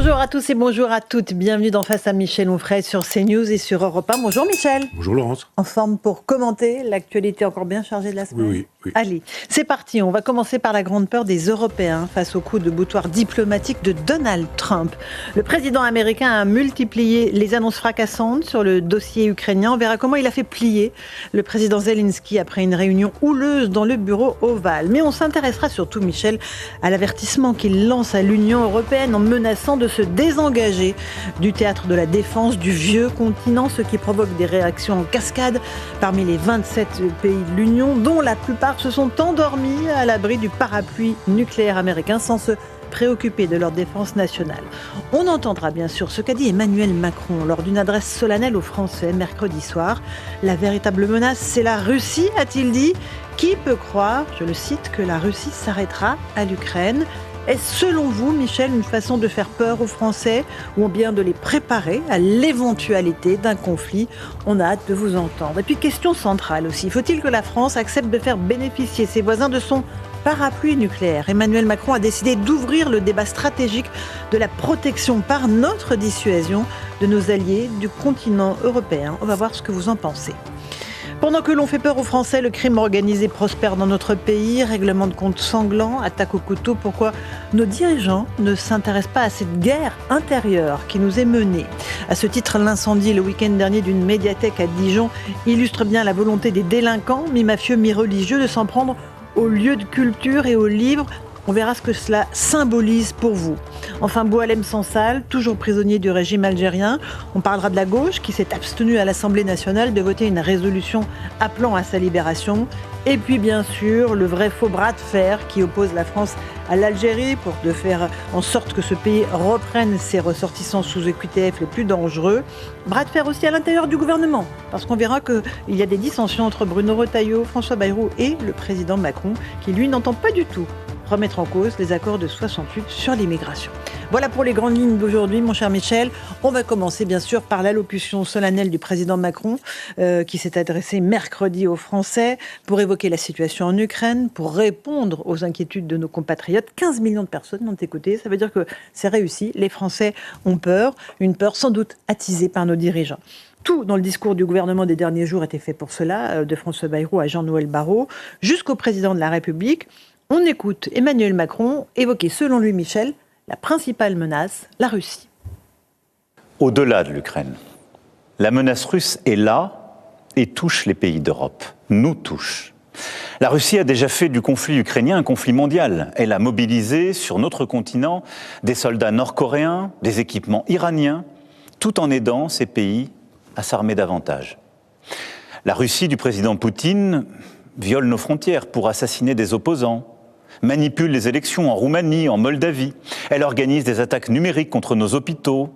Bonjour à tous et bonjour à toutes. Bienvenue dans Face à Michel Onfray sur CNews et sur Europe 1. Bonjour Michel. Bonjour Laurence. En forme pour commenter l'actualité encore bien chargée de la semaine. Oui. Allez, c'est parti. On va commencer par la grande peur des Européens face au coup de boutoir diplomatique de Donald Trump. Le président américain a multiplié les annonces fracassantes sur le dossier ukrainien. On verra comment il a fait plier le président Zelensky après une réunion houleuse dans le bureau ovale. Mais on s'intéressera surtout, Michel, à l'avertissement qu'il lance à l'Union européenne en menaçant de se désengager du théâtre de la défense du vieux continent, ce qui provoque des réactions en cascade parmi les 27 pays de l'Union, dont la plupart se sont endormis à l'abri du parapluie nucléaire américain sans se préoccupés de leur défense nationale. On entendra bien sûr ce qu'a dit Emmanuel Macron lors d'une adresse solennelle aux Français mercredi soir. La véritable menace, c'est la Russie, a-t-il dit. Qui peut croire, je le cite, que la Russie s'arrêtera à l'Ukraine ? Est-ce selon vous, Michel, une façon de faire peur aux Français ou bien de les préparer à l'éventualité d'un conflit ? On a hâte de vous entendre. Et puis question centrale aussi, faut-il que la France accepte de faire bénéficier ses voisins de son parapluie nucléaire ? Emmanuel Macron a décidé d'ouvrir le débat stratégique de la protection par notre dissuasion de nos alliés du continent européen. On va voir ce que vous en pensez. Pendant que l'on fait peur aux Français, le crime organisé prospère dans notre pays. Règlement de compte sanglant, attaque au couteau. Pourquoi nos dirigeants ne s'intéressent pas à cette guerre intérieure qui nous est menée ? À ce titre, l'incendie le week-end dernier d'une médiathèque à Dijon illustre bien la volonté des délinquants, mi-mafieux, mi-religieux, de s'en prendre aux lieux de culture et aux livres. On verra ce que cela symbolise pour vous. Enfin, Boualem Sansal, toujours prisonnier du régime algérien. On parlera de la gauche qui s'est abstenue à l'Assemblée nationale de voter une résolution appelant à sa libération. Et puis, bien sûr, le vrai faux bras de fer qui oppose la France à l'Algérie pour de faire en sorte que ce pays reprenne ses ressortissants sous EQTF les plus dangereux. Bras de fer aussi à l'intérieur du gouvernement, parce qu'on verra qu'il y a des dissensions entre Bruno Retailleau, François Bayrou et le président Macron, qui lui n'entend pas du tout remettre en cause les accords de 68 sur l'immigration. Voilà pour les grandes lignes d'aujourd'hui, mon cher Michel. On va commencer bien sûr par l'allocution solennelle du président Macron qui s'est adressé mercredi aux Français pour évoquer la situation en Ukraine, pour répondre aux inquiétudes de nos compatriotes. 15 millions de personnes l'ont écouté, ça veut dire que c'est réussi. Les Français ont peur, une peur sans doute attisée par nos dirigeants. Tout dans le discours du gouvernement des derniers jours était fait pour cela, de François Bayrou à Jean-Noël Barrot, jusqu'au président de la République. On écoute Emmanuel Macron évoquer, selon lui, Michel, la principale menace, la Russie. Au-delà de l'Ukraine, la menace russe est là et touche les pays d'Europe, nous touche. La Russie a déjà fait du conflit ukrainien un conflit mondial. Elle a mobilisé sur notre continent des soldats nord-coréens, des équipements iraniens, tout en aidant ces pays à s'armer davantage. La Russie du président Poutine viole nos frontières pour assassiner des opposants, manipule les élections en Roumanie, en Moldavie. Elle organise des attaques numériques contre nos hôpitaux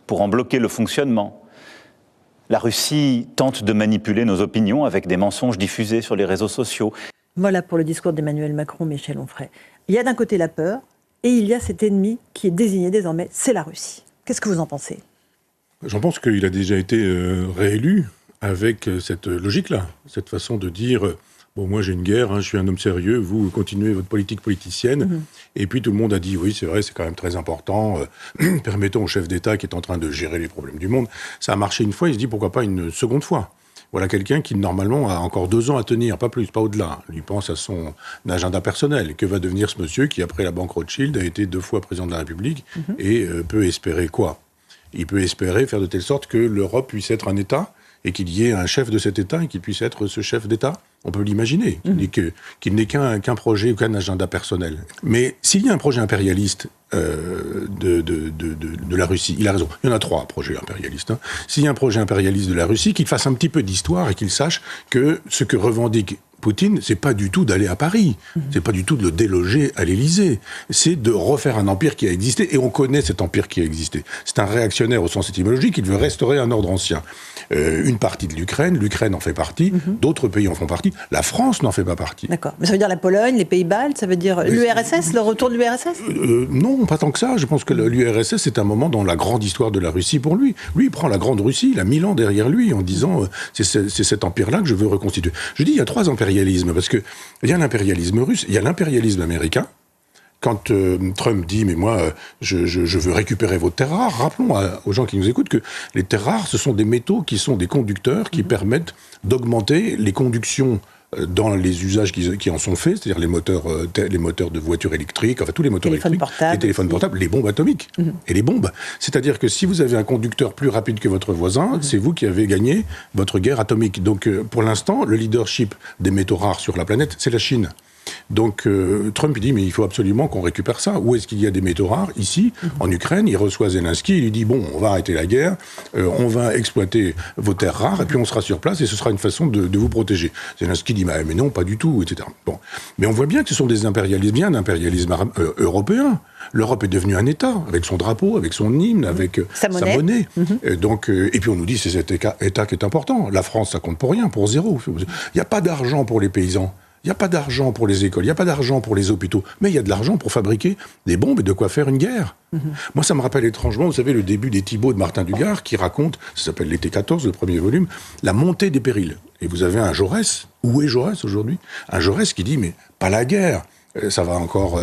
pour en bloquer le fonctionnement. La Russie tente de manipuler nos opinions avec des mensonges diffusés sur les réseaux sociaux. Voilà pour le discours d'Emmanuel Macron, Michel Onfray. Il y a d'un côté la peur et il y a cet ennemi qui est désigné désormais, c'est la Russie. Qu'est-ce que vous en pensez ? J'en pense qu'il a déjà été réélu avec cette logique-là, cette façon de dire... Bon, moi j'ai une guerre, je suis un homme sérieux, vous continuez votre politique politicienne. Et puis tout le monde a dit, oui c'est vrai, c'est quand même très important, permettons au chef d'État qui est en train de gérer les problèmes du monde. Ça a marché une fois, il se dit pourquoi pas une seconde fois. Voilà quelqu'un qui normalement a encore 2 ans à tenir, pas plus, pas au-delà. Il pense à son agenda personnel. Que va devenir ce monsieur qui, après la banque Rothschild, a été 2 fois président de la République et peut espérer quoi ? Il peut espérer faire de telle sorte que l'Europe puisse être un État et qu'il y ait un chef de cet État et qu'il puisse être ce chef d'État. On peut l'imaginer, qu'il n'ait qu'un projet ou qu'un agenda personnel. Mais s'il y a un projet impérialiste de la Russie, il a raison, il y en a 3 projets impérialistes. S'il y a un projet impérialiste de la Russie, qu'il fasse un petit peu d'histoire et qu'il sache que ce que revendique Poutine, c'est pas du tout d'aller à Paris, c'est pas du tout de le déloger à l'Élysée, c'est de refaire un empire qui a existé, et on connaît cet empire qui a existé. C'est un réactionnaire au sens étymologique, il veut restaurer un ordre ancien. Une partie de l'Ukraine en fait partie, d'autres pays en font partie, la France n'en fait pas partie. D'accord, mais ça veut dire la Pologne, les Pays-Baltes, ça veut dire l'URSS, le retour de l'URSS ? Non, pas tant que ça, je pense que l'URSS c'est un moment dans la grande histoire de la Russie pour lui. Lui, il prend la grande Russie, il a 1000 ans derrière lui, en disant c'est cet empire-là que je veux reconstituer. Je dis il y a 3 impérialismes, parce qu'il y a l'impérialisme russe, il y a l'impérialisme américain, Quand Trump dit « mais moi, je veux récupérer vos terres rares », rappelons aux gens qui nous écoutent que les terres rares, ce sont des métaux qui sont des conducteurs qui permettent d'augmenter les conductions dans les usages qui en sont faits, c'est-à-dire les moteurs de voitures électriques, enfin tous les moteurs électriques, les téléphones portables, les bombes atomiques et les bombes. C'est-à-dire que si vous avez un conducteur plus rapide que votre voisin, c'est vous qui avez gagné votre guerre atomique. Donc pour l'instant, le leadership des métaux rares sur la planète, c'est la Chine. Donc Trump dit mais il faut absolument qu'on récupère ça. Où est-ce qu'il y a des métaux rares? Ici, en Ukraine, il reçoit Zelensky, il lui dit bon, on va arrêter la guerre, on va exploiter vos terres rares et puis on sera sur place et ce sera une façon de vous protéger. Zelensky dit mais non, pas du tout, etc. Bon, mais on voit bien que ce sont des impérialismes, bien d'impérialisme européen. L'Europe est devenue un État avec son drapeau, avec son hymne, avec sa monnaie. Donc et puis on nous dit c'est cet État qui est important. La France, ça compte pour rien, pour zéro. Il n'y a pas d'argent pour les paysans. Il n'y a pas d'argent pour les écoles, il n'y a pas d'argent pour les hôpitaux, mais il y a de l'argent pour fabriquer des bombes et de quoi faire une guerre. Moi, ça me rappelle étrangement, vous savez, le début des Thibauts de Martin Dugard qui raconte, ça s'appelle l'été 14, le premier volume, la montée des périls. Et vous avez un Jaurès, où est Jaurès aujourd'hui? Un Jaurès qui dit, mais pas la guerre, ça va encore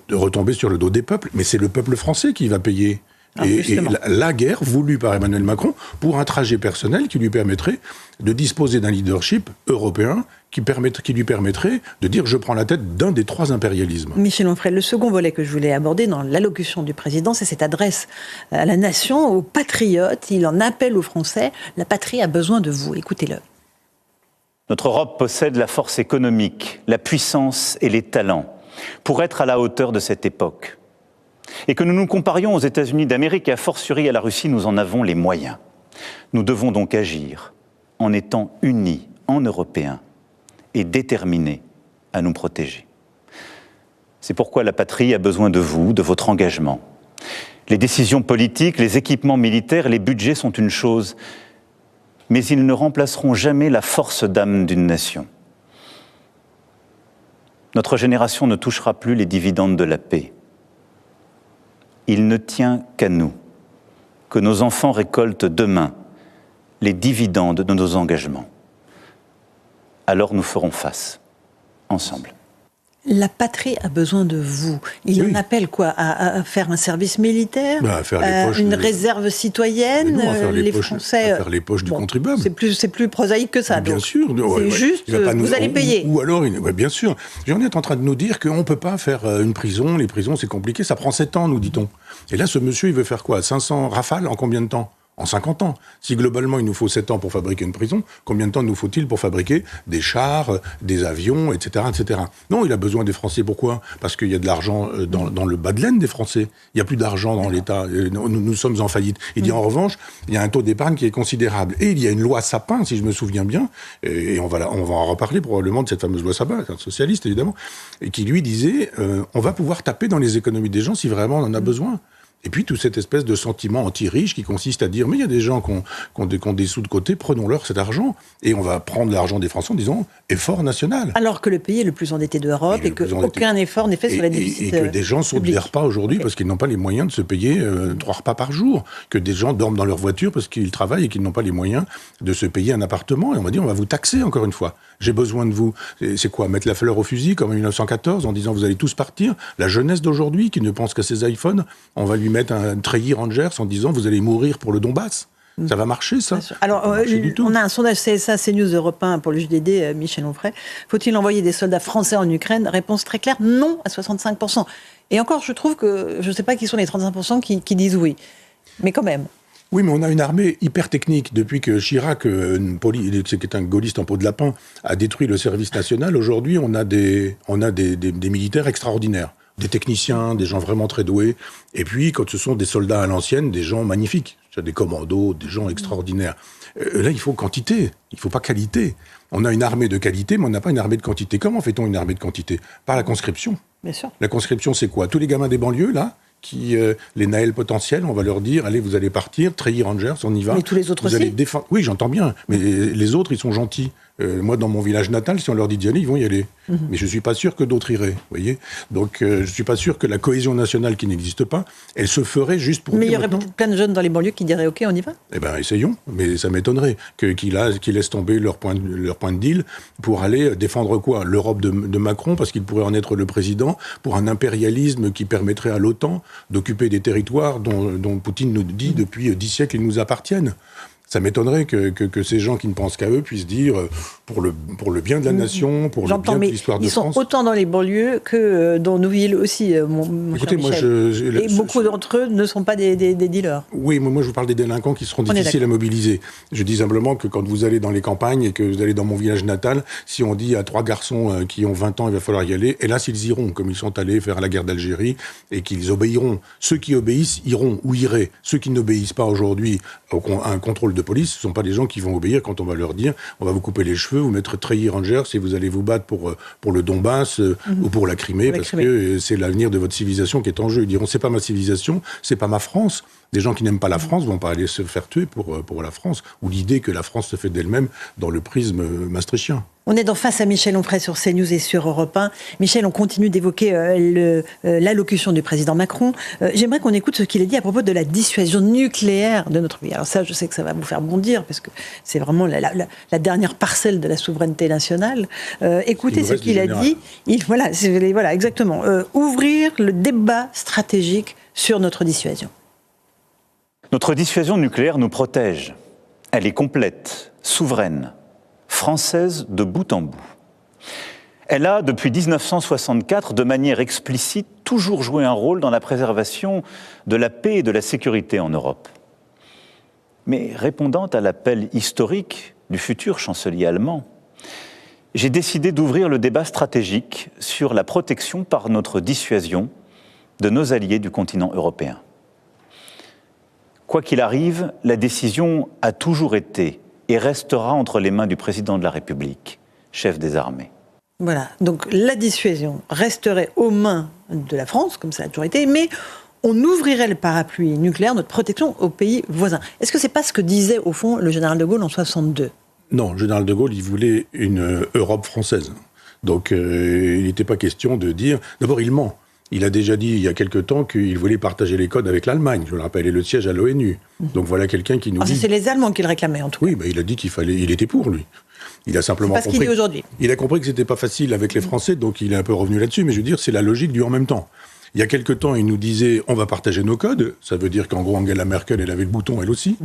retomber sur le dos des peuples, mais c'est le peuple français qui va payer. Et la guerre voulue par Emmanuel Macron pour un trajet personnel qui lui permettrait de disposer d'un leadership européen qui lui permettrait de dire « je prends la tête d'un des trois impérialismes ». Michel Onfray, le second volet que je voulais aborder dans l'allocution du président, c'est cette adresse à la nation, aux patriotes. Il en appelle aux Français « la patrie a besoin de vous ». Écoutez-le. Notre Europe possède la force économique, la puissance et les talents pour être à la hauteur de cette époque. Et que nous nous comparions aux États-Unis d'Amérique et a fortiori à la Russie, nous en avons les moyens. Nous devons donc agir en étant unis en Européens et déterminés à nous protéger. C'est pourquoi la patrie a besoin de vous, de votre engagement. Les décisions politiques, les équipements militaires, les budgets sont une chose, mais ils ne remplaceront jamais la force d'âme d'une nation. Notre génération ne touchera plus les dividendes de la paix. Il ne tient qu'à nous que nos enfants récoltent demain les dividendes de nos engagements. Alors nous ferons face, ensemble. La patrie a besoin de vous. Il en appelle quoi? À faire un service militaire, une réserve citoyenne, les Français... À faire les poches du contribuable. C'est plus prosaïque que ça. Bien sûr. C'est juste, vous allez payer. Ou alors, bien sûr. On est en train de nous dire qu'on ne peut pas faire une prison. Les prisons, c'est compliqué. Ça prend 7 ans, nous dit-on. Et là, ce monsieur, il veut faire quoi? 500 rafales en combien de temps? En 50 ans. Si globalement il nous faut 7 ans pour fabriquer une prison, combien de temps nous faut-il pour fabriquer des chars, des avions, etc., etc. Non, il a besoin des Français. Pourquoi? Parce qu'il y a de l'argent dans le bas de laine des Français. Il n'y a plus d'argent dans l'État. Nous sommes en faillite. Il dit en revanche, il y a un taux d'épargne qui est considérable. Et il y a une loi Sapin, si je me souviens bien, et on va en reparler probablement de cette fameuse loi Sapin, socialiste évidemment, et qui lui disait, on va pouvoir taper dans les économies des gens si vraiment on en a besoin. Et puis, toute cette espèce de sentiment anti-riche qui consiste à dire « mais il y a des gens qui ont des sous de côté, prenons-leur cet argent ». Et on va prendre l'argent des Français en disant « effort national ». Alors que le pays est le plus endetté d'Europe et qu'aucun effort n'est fait sur la déficit public. Et que des gens sautent des repas aujourd'hui parce qu'ils n'ont pas les moyens de se payer 3 repas par jour. Que des gens dorment dans leur voiture parce qu'ils travaillent et qu'ils n'ont pas les moyens de se payer un appartement. Et on va dire « on va vous taxer encore une fois. J'ai besoin de vous ». C'est quoi? Mettre la fleur au fusil comme en 1914 en disant « vous allez tous partir ». La jeunesse d'aujourd'hui qui ne pense qu'à ses iPhones, on va lui mettre un treillis Rangers en disant vous allez mourir pour le Donbass. Ça va marcher, ça? Alors, on a un sondage CSA, CNews Europe 1 pour le JDD, Michel Onfray. Faut-il envoyer des soldats français en Ukraine? Réponse très claire, non à 65%. Et encore, je trouve que, je ne sais pas qui sont les 35% qui disent oui. Mais quand même. Oui, mais on a une armée hyper technique. Depuis que Chirac, qui est un gaulliste en peau de lapin, a détruit le service national, aujourd'hui, on a des militaires extraordinaires. Des techniciens, des gens vraiment très doués. Et puis, quand ce sont des soldats à l'ancienne, des gens magnifiques. Des commandos, des gens extraordinaires. Là, il faut quantité, il ne faut pas qualité. On a une armée de qualité, mais on n'a pas une armée de quantité. Comment fait-on une armée de quantité? Par la conscription. Bien sûr. La conscription, c'est quoi? Tous les gamins des banlieues, là, les Naël potentiels, on va leur dire, allez, vous allez partir, treillis Rangers, on y va. Mais tous les autres aussi. Oui, j'entends bien, mais les autres, ils sont gentils. Moi, dans mon village natal, si on leur dit d'y aller, ils vont y aller. Mais je ne suis pas sûr que d'autres iraient, vous voyez. Donc, je ne suis pas sûr que la cohésion nationale qui n'existe pas, elle se ferait juste pour... Mais il y aurait peut-être plein de jeunes dans les banlieues qui diraient « Ok, on y va ». Eh bien, essayons. Mais ça m'étonnerait qu'ils laissent tomber leur point de deal pour aller défendre quoi ? L'Europe de Macron, parce qu'il pourrait en être le président, pour un impérialisme qui permettrait à l'OTAN d'occuper des territoires dont Poutine nous dit depuis 10 siècles qu'ils nous appartiennent. Ça m'étonnerait que ces gens qui ne pensent qu'à eux puissent dire pour le bien de la nation, pour le bien de l'histoire de France. Ils sont autant dans les banlieues que dans nos villes aussi, mon cher Michel. Et beaucoup d'entre eux ne sont pas des dealers. Oui, moi je vous parle des délinquants qui seront difficiles à mobiliser. Je dis simplement que quand vous allez dans les campagnes et que vous allez dans mon village natal, si on dit à 3 garçons qui ont 20 ans, il va falloir y aller, hélas ils iront, comme ils sont allés faire la guerre d'Algérie, et qu'ils obéiront. Ceux qui obéissent iront ou iraient. Ceux qui n'obéissent pas aujourd'hui à un contrôle de police, ce ne sont pas des gens qui vont obéir quand on va leur dire on va vous couper les cheveux, vous mettre treillis Rangers et vous allez vous battre pour le Donbass ou pour la Crimée, que c'est l'avenir de votre civilisation qui est en jeu. Ils diront c'est pas ma civilisation, c'est pas ma France. Des gens qui n'aiment pas la France vont pas aller se faire tuer pour la France, ou l'idée que la France se fait d'elle-même dans le prisme maastrichtien. On est dans Face à Michel Onfray sur CNews et sur Europe 1. Michel, on continue d'évoquer l'allocution du président Macron. J'aimerais qu'on écoute ce qu'il a dit à propos de la dissuasion nucléaire de notre pays. Alors ça, je sais que ça va vous faire bondir, parce que c'est vraiment la dernière parcelle de la souveraineté nationale. Écoutez ce qu'il a dit. Voilà, exactement. Ouvrir le débat stratégique sur notre dissuasion. Notre dissuasion nucléaire nous protège. Elle est complète, souveraine, française de bout en bout. Elle a, depuis 1964, de manière explicite, toujours joué un rôle dans la préservation de la paix et de la sécurité en Europe. Mais répondant à l'appel historique du futur chancelier allemand, j'ai décidé d'ouvrir le débat stratégique sur la protection par notre dissuasion de nos alliés du continent européen. Quoi qu'il arrive, la décision a toujours été et restera entre les mains du président de la République, chef des armées. Voilà, donc la dissuasion resterait aux mains de la France, comme ça a toujours été, mais on ouvrirait le parapluie nucléaire, notre protection, aux pays voisins. Est-ce que c'est pas ce que disait, au fond, le général de Gaulle en 62 ? Non, le général de Gaulle, il voulait une Europe française. Donc, il n'était pas question de dire... D'abord, il ment. Il a déjà dit il y a quelque temps qu'il voulait partager les codes avec l'Allemagne, je le rappelle, et le siège à l'ONU. Donc voilà quelqu'un qui nous dit... C'est les Allemands qui le réclamaient, en tout cas. Oui, il a dit il était pour, lui. Il a simplement compris... C'est pas ce qu'il dit aujourd'hui. Il a compris que c'était pas facile avec les Français, donc il est un peu revenu là-dessus, mais je veux dire, c'est la logique du en même temps. Il y a quelque temps, il nous disait on va partager nos codes, ça veut dire qu'en gros, Angela Merkel, elle avait le bouton, elle aussi.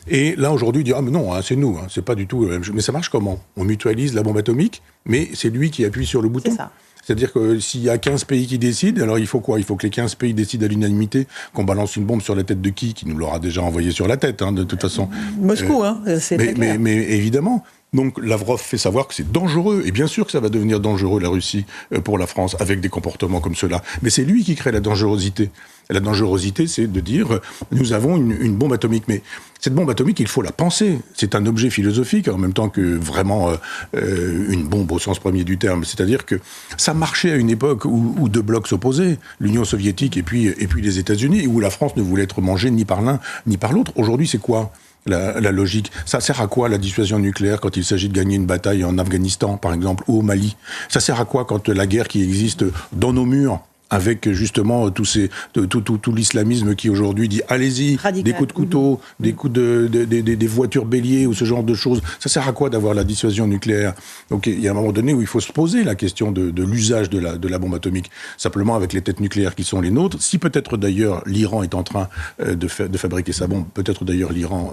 Et là, aujourd'hui, il dit mais non, c'est nous, c'est pas du tout... Mais ça marche comment ? On mutualise la bombe atomique, mais c'est lui qui appuie sur le bouton. C'est ça. C'est-à-dire que s'il y a 15 pays qui décident, alors il faut quoi ? Il faut que les 15 pays décident à l'unanimité qu'on balance une bombe sur la tête de qui nous l'aura déjà envoyé sur la tête, de toute façon. Moscou, c'est très clair. Mais évidemment. Donc Lavrov fait savoir que c'est dangereux, et bien sûr que ça va devenir dangereux, la Russie, pour la France, avec des comportements comme cela. Mais c'est lui qui crée la dangerosité. La dangerosité, c'est de dire, nous avons une bombe atomique. Mais cette bombe atomique, il faut la penser. C'est un objet philosophique, en même temps que vraiment une bombe au sens premier du terme. C'est-à-dire que ça marchait à une époque où deux blocs s'opposaient, l'Union soviétique et puis les États-Unis, où la France ne voulait être mangée ni par l'un ni par l'autre. Aujourd'hui, c'est quoi ? La logique. Ça sert à quoi la dissuasion nucléaire quand il s'agit de gagner une bataille en Afghanistan, par exemple, ou au Mali ? Ça sert à quoi quand la guerre qui existe dans nos murs, avec justement tout l'islamisme qui aujourd'hui dit allez-y, radical. Des coups de couteau, des coups des voitures béliers ou ce genre de choses. Ça sert à quoi d'avoir la dissuasion nucléaire ? Donc il y a un moment donné où il faut se poser la question de l'usage de la bombe atomique. Simplement avec les têtes nucléaires qui sont les nôtres. Si peut-être d'ailleurs l'Iran est en train de fabriquer sa bombe, peut-être d'ailleurs l'Iran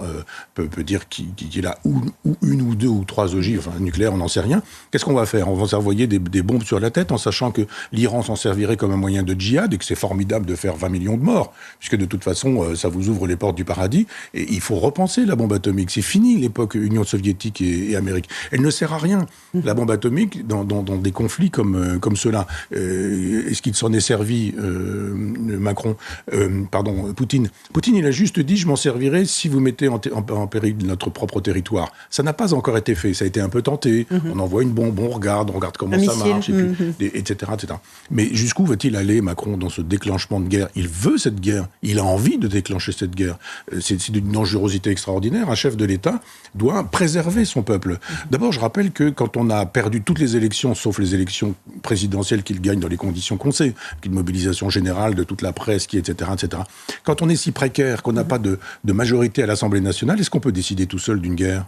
peut dire qu'il a une ou deux ou trois ogives nucléaires, on n'en sait rien. Qu'est-ce qu'on va faire ? On va s'envoyer des bombes sur la tête en sachant que l'Iran s'en servirait comme un moyen de djihad et que c'est formidable de faire 20 millions de morts, puisque de toute façon, ça vous ouvre les portes du paradis. Et il faut repenser la bombe atomique. C'est fini l'époque Union soviétique et Amérique. Elle ne sert à rien. La bombe atomique, dans des conflits comme ceux-là, est-ce qu'il s'en est servi, Poutine, il a juste dit, je m'en servirai si vous mettez en péril notre propre territoire. Ça n'a pas encore été fait. Ça a été un peu tenté. On envoie une bombe, on regarde comment ça marche, etc., etc. Mais jusqu'où va-t-il aller, Macron, dans ce déclenchement de guerre. Il veut cette guerre. Il a envie de déclencher cette guerre. C'est d'une dangerosité extraordinaire. Un chef de l'État doit préserver son peuple. D'abord, je rappelle que quand on a perdu toutes les élections, sauf les élections présidentielles qu'il gagne dans les conditions qu'on sait, qu'une mobilisation générale de toute la presse, etc., etc. Quand on est si précaire, qu'on n'a pas de majorité à l'Assemblée nationale, est-ce qu'on peut décider tout seul d'une guerre ?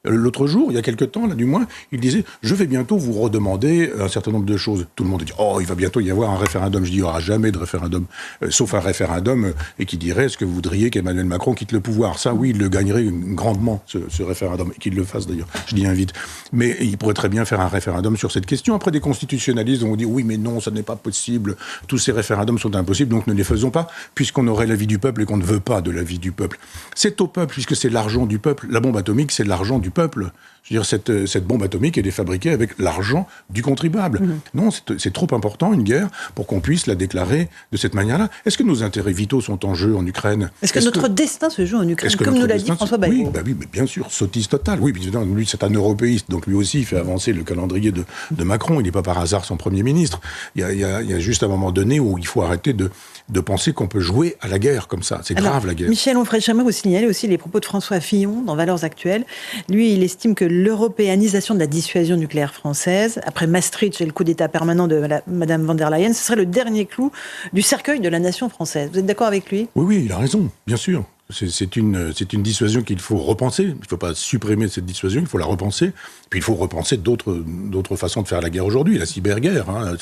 L'autre jour, il y a quelque temps, là, du moins, il disait « Je vais bientôt vous redemander un certain nombre de choses ». Tout le monde dit « Oh, il va bientôt y avoir un référendum ». Je dis « Il n'y aura jamais de référendum, sauf un référendum et qui dirait « Est-ce que vous voudriez qu'Emmanuel Macron quitte le pouvoir ?» Ça, oui, il le gagnerait grandement, ce référendum, et qu'il le fasse d'ailleurs. Je dis « invite ». Mais il pourrait très bien faire un référendum sur cette question. Après, des constitutionnalistes vont dire « Oui, mais non, ça n'est pas possible. Tous ces référendums sont impossibles, donc ne les faisons pas, puisqu'on aurait l'avis du peuple et qu'on ne veut pas de l'avis du peuple. » C'est au peuple, puisque c'est l'argent du peuple. La bombe atomique, c'est l'argent du peuple. Je veux dire, cette bombe atomique, elle est fabriquée avec l'argent du contribuable. Non, c'est trop important, une guerre, pour qu'on puisse la déclarer de cette manière-là. Est-ce que nos intérêts vitaux sont en jeu en Ukraine ? Est-ce que notre destin se joue en Ukraine, comme nous l'a dit François Bayrou ? Oui, mais bien sûr, sottise totale. Oui, lui, c'est un européiste, donc lui aussi, il fait avancer le calendrier de Macron. Il n'est pas par hasard son Premier ministre. Il y a juste un moment donné où il faut arrêter de penser qu'on peut jouer à la guerre comme ça. C'est grave, la guerre. Michel Onfray, j'aimerais vous signaler aussi les propos de François Fillon dans Valeurs Actuelles. Lui, il estime que l'européanisation de la dissuasion nucléaire française, après Maastricht et le coup d'État permanent de Madame von der Leyen, ce serait le dernier clou du cercueil de la nation française. Vous êtes d'accord avec lui ? Oui, il a raison, bien sûr. C'est une dissuasion qu'il faut repenser. Il ne faut pas supprimer cette dissuasion, il faut la repenser. Puis il faut repenser d'autres façons de faire la guerre aujourd'hui. La cyberguerre, hein,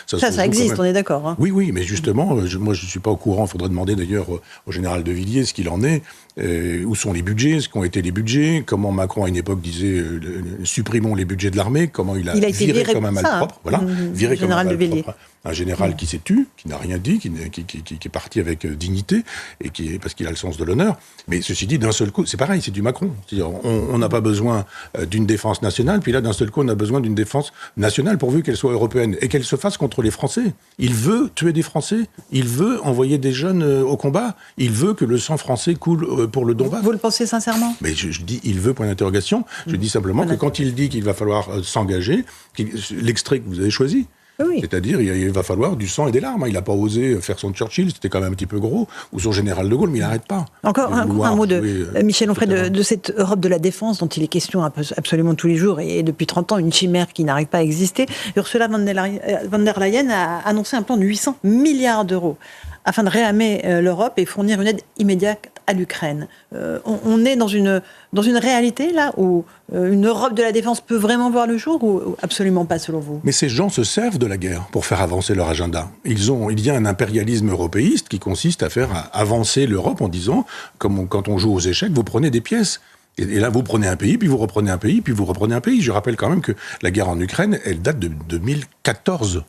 ça existe, on est d'accord. Hein. Oui, mais justement, moi je ne suis pas au courant. Il faudrait demander d'ailleurs au général de Villiers ce qu'il en est. Où sont les budgets, ce qu'ont été les budgets, comment Macron à une époque disait supprimons les budgets de l'armée, comment il a viré comme un malpropre, viré comme un malpropre. Un général qui s'est tu, qui n'a rien dit, qui est parti avec dignité, parce qu'il a le sens de l'honneur. Mais ceci dit, d'un seul coup, c'est pareil, c'est du Macron. C'est-à-dire, on n'a pas besoin d'une défense nationale, puis là, d'un seul coup, on a besoin d'une défense nationale pourvu qu'elle soit européenne et qu'elle se fasse contre les Français. Il veut tuer des Français, il veut envoyer des jeunes au combat, il veut que le sang français coule pour le Donbass. Vous le pensez sincèrement ? Mais je dis, il veut, point d'interrogation. Je dis simplement que quand il dit qu'il va falloir s'engager, l'extrait que vous avez choisi, oui. C'est-à-dire, il va falloir du sang et des larmes. Il n'a pas osé faire son Churchill, c'était quand même un petit peu gros, ou son général de Gaulle, mais il n'arrête pas. Encore un mot de Michel Onfray, de cette Europe de la défense dont il est question absolument tous les jours, et depuis 30 ans, une chimère qui n'arrive pas à exister. Ursula von der Leyen a annoncé un plan de 800 milliards d'euros afin de réarmer l'Europe et fournir une aide immédiate à l'Ukraine. On est dans une réalité, là, où une Europe de la défense peut vraiment voir le jour, ou absolument pas, selon vous ? Mais ces gens se servent de la guerre pour faire avancer leur agenda. Il y a un impérialisme européiste qui consiste à faire avancer l'Europe en disant, comme quand on joue aux échecs, vous prenez des pièces. Et là, vous prenez un pays, puis vous reprenez un pays, puis vous reprenez un pays. Je rappelle quand même que la guerre en Ukraine, elle date de 2014.